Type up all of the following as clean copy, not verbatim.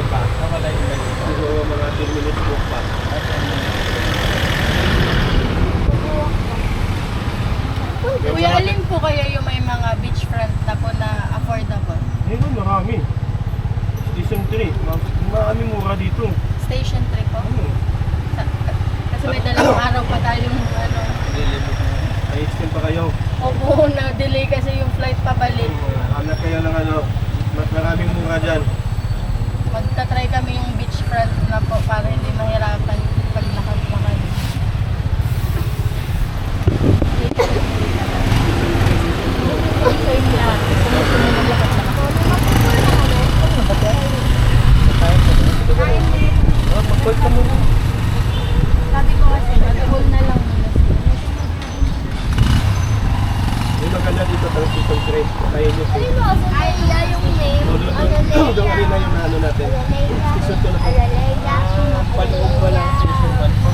pa. Siguro mga 10 minutes walk pa. Kuya, alin po kaya yung may mga beachfront na po na affordable? Ayun, marami. Station 3. Marami mura dito. Station 3 po? Ano? Kasi may dalawang araw pa tayong ano. May extend pa kayo. Opo, na-delay kasi yung flight pabalik. Hanap kayo ng ano. Mas maraming mura dyan. Magta-try kami yung beachfront na po para hindi mahirapan pag nakapakay. Same lang. Mag-call ka muna. Sabi ko kasi, mag-call na lang muna. Yung maganda dito sa Station 3. Kaya nyo po. Ay, yung name. Doon rin na yung ano natin. Station 2 na po. Paloob pa lang Station 1 po.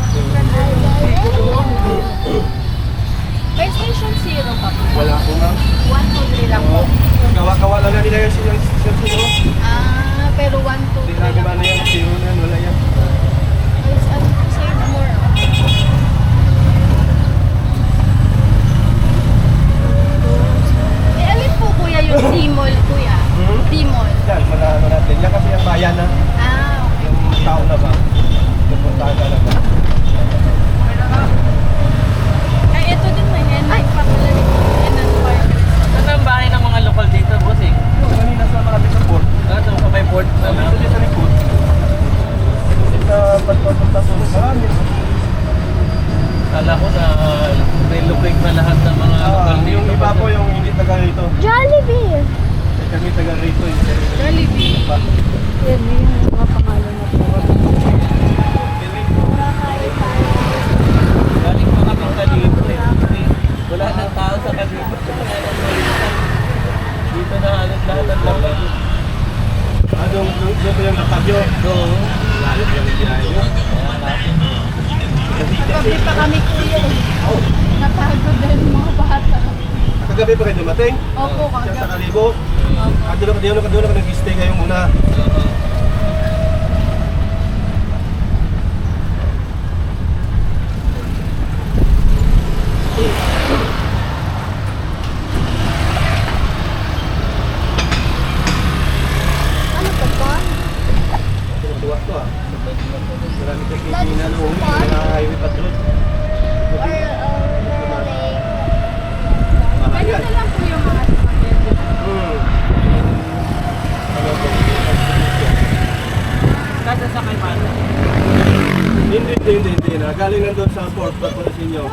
May station 0 pa po. Wala po ma'am. 1, 2, 3 lang po. Gawa-gawa lang na nila yung Station 2. Ah, pero 1, 2, 3 lang. Ginagawa na yan. Zero na. Wala yan. Save more. Eh, alin po kuya yung D-Mall kuya? D-Mall. Yan, ano natin. Yan kasi ang bayan na. Ah, okay. Yung tao na ba? Pupuntahan ka na ba? Ay, ito din may Ay, papala rin. Enan Park. Saan ang bahay ng mga lokal dito, bossing? Yung kanina sa mga sa port. Ito sa may port na Dito din sa likod. Sa pagpapunta po. Marami. Kala ko na relocate na lahat ng mga lokal dito. Yung iba po yung hindi taga rito. Jollibee. Kami taga rito. Jollibee. Yan yung mga pangalan na po. Galing pa kaming Kalibo eh. Wala nang tao sa Kalibo. Dito na halos lahat ng lokal. Doon po yung nakagyo. Oo. Lalit yung biyahe. Kagabi pa kami kuya. Napagod din mga bata. Kagabi pa kayo dumating? Opo, Diyan sa kagabi. Kalibo? Opo. Doon ka nag-stay kayo muna. Ano to po? Tuwa to ah. Marami kayo kinina noon. Mga highway patrol. Or Mahal Kanya yan. na lang po yung mga spaghetti. Ano po? Kada sa kay Mano. Hindi na. Galing na doon sa port papunta sa inyo.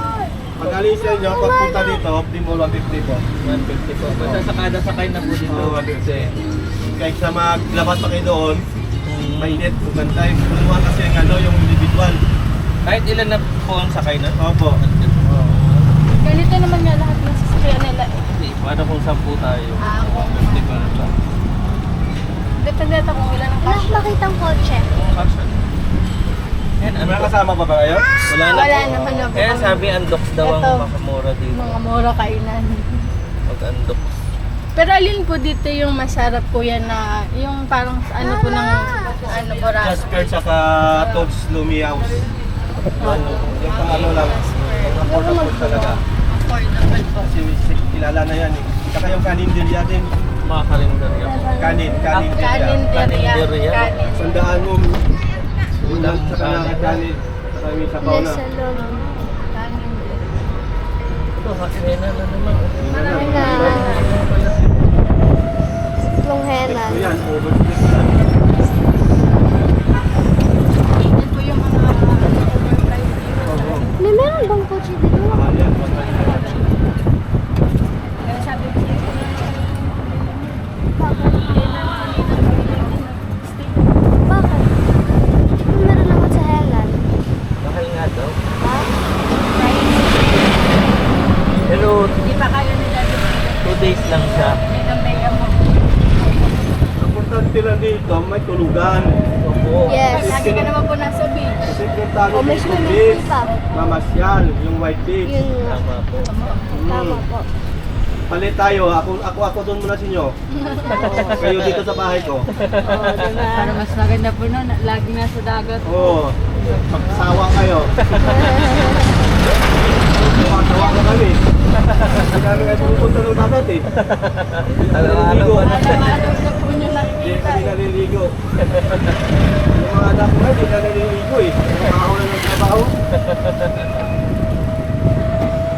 Pag galing sa inyo, pagpunta dito, optimal 150 po. 150 po. Basta sa kada sakay na po dito. Oo, 150. Kahit sa maglabas pa kayo doon, mainit, bugantay. Kumuha kasi yung ano, yung individual. Kahit ilan na po ang sakay na? Opo. Ganito naman nga lahat ng sasakyan nila. Hindi. Paano kung 10 tayo? Ah, kung 50 pa na ba? depende kung ilan ang Wala cash. akong makitang kotse. Action. Yan, May undox. kasama pa ba kayo? Wala na Wala po. naman na po Kaya kami. sabi undox daw ang Ito. makamura dito. Mga mura kainan. Mag-undox. Pero alin po dito yung masarap po yan na yung parang ano po ng ano Boracay. Jasper tsaka Toads Lumi House. Ano, yung pang ano lang. Affordable talaga. Affordable po. Kasi kilala na yan eh. Tsaka yung kanin din din. Mga kalendarya po. Kanin Kanin Kaninderya. deriya. Kanin. Sandaan mo. Ulam tsaka na kanin. Tsaka may sabaw na. Nasa loob. Kanin. Ito, hakena na naman. Marami na. Tatlong henan. Ito yan, oversplit na. Yan po yung mga overpriced Oo. May meron bang kotse dito? Mahal yan. Kaya sabi ko Bakit? May meron naman sa henan. Mahal nga daw. Ha? Pero hindi pa kayo nila 2 days lang siya. mega mo. Importante lang dito, may tulugan. Opo. Yes. Lagi ka naman po nasa beach. Kasi importante O, may dito, swimming beach. pool pa. Mamasyal, yung white beach. Yun nga. Tama po. Tama po. Palit tayo. Ako doon muna sa inyo. Kayo dito sa bahay ko. Oo, diba? Para mas maganda po no, lagi nasa dagat. Oo. Pagsawa kayo. Sawa na kami. Hindi kami nga pupunta ng dagat eh. Araw-araw ba na? Araw-araw na po nyo Hindi nakikita. kami naliligo. Yung mga anak ko hindi na naliligo eh. Nakakawalan ng trabaho.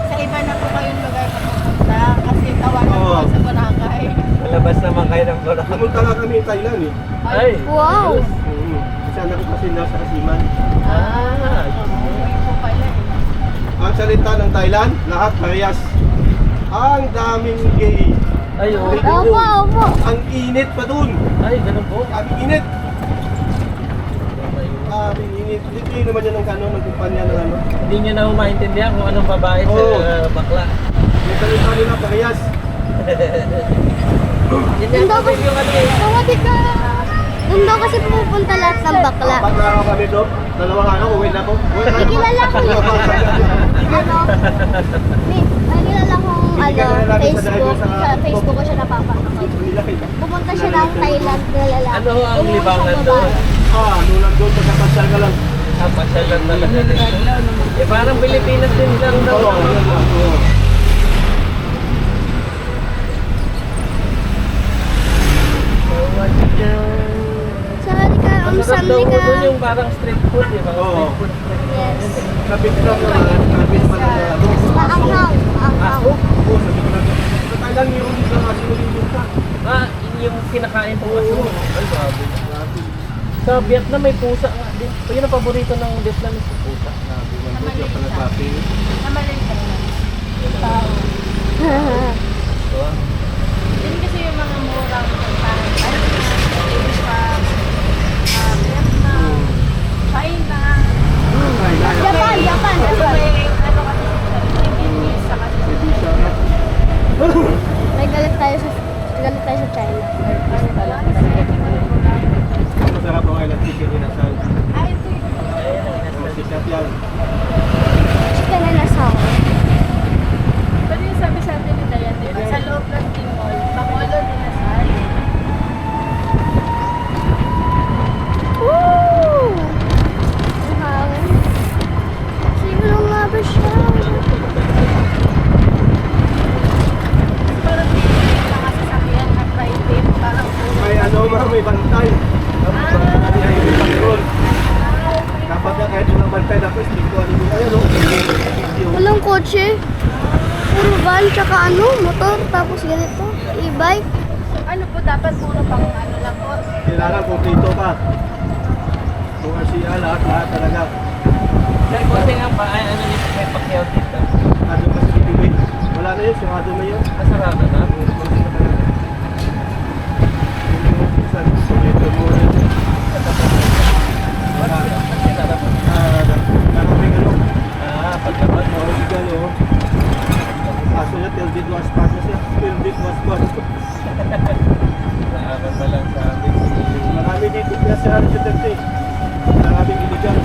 Sa iba na po kayong lugar papupunta kasi tawagan Oo. po sa Boracay. Malabas naman kayo ng Boracay. Pumunta nga kami sa Thailand eh. Ay! Wow! Kasi anak ko kasi nasa Kasiman. Ah! Umuwi po pala eh. Ang salita ng Thailand, lahat parehas. Ang daming gay. Ay, oh. Opo, opo. Ang init pa dun. Ay, ganun po. Ang init. Ang init. Dito yun naman yan ng ano, ng kumpanya ng ano. Hindi nyo na maintindihan kung anong babae Oo. sa bakla. Yung salita nila parehas. Yun na po yung ano eh. Tawati ka. Doon daw kasi pupunta lahat ng bakla. Apat na araw kami doon. Dalawang araw, uwi na po. Uwi na May kilala ko yun. Ano? May kilala kong Facebook. Sa Facebook ko siya napapanood. Pupunta siya ng Thailand na lalaki. Ano ang Umuwi siya libangan babae. doon? Nung nandun, pagkapasyal ka lang. Ah, pasyal lang talaga din. Eh, parang Pilipinas din lang daw. Oo, oo. Saan ka? Masarap daw po doon yung parang street food, eh. Mga Oo. street food. Yes. Kapit lang naman. Kapit pa lang na ano. Maanghang. Maanghang. Oo, sabi ko lang. Sa Thailand, meron din lang kasi yung bunta. Ah, yung kinakain po kasi. Ay, grabe. Sa Vietnam may pusa nga din. Yun ang paborito ng Vietnamese, yung pusa. Namalin ka na. Tao. So, Yun kasi yung mga murang puntahan. Ano yung sa Vietnam, China. Japan, Japan, Kasi Japan. may ano kasi sa Philippines, sa kasi May galit tayo sa China. Masarap ang island chicken inasal. Ay, ito yung Masisap yan. Chicken and asal. Pero yung sabi sa atin ni Dayan, di ba? Sa loob ng Timol, Bacolod din na sa Woo! Ang hangin. Sino nga ba siya? parang hindi mga sasakyan na private, parang May ano ma, may bantay. May patrol. Dapat na kahit walang bantay, dapat stricto ano yung ayun, no? Walang kotse. Puro van, tsaka ano, motor, tapos ganito, e-bike. ano po, dapat puro pang ano lang po. Kailangan kumplito ka. Kung RCA, lahat talaga. Dahil konti nga pa, ay ano yung may Pacquiao dito. Ano kasi bibigay. Wala na yun, sigurado na yun. Masarap na. Ah, paglabas mo. Kaso niya, till did was pass na siya. Till did was pass. Naaman pa lang sa amin. Marami dito kaya sa Duterte. Maraming illegal.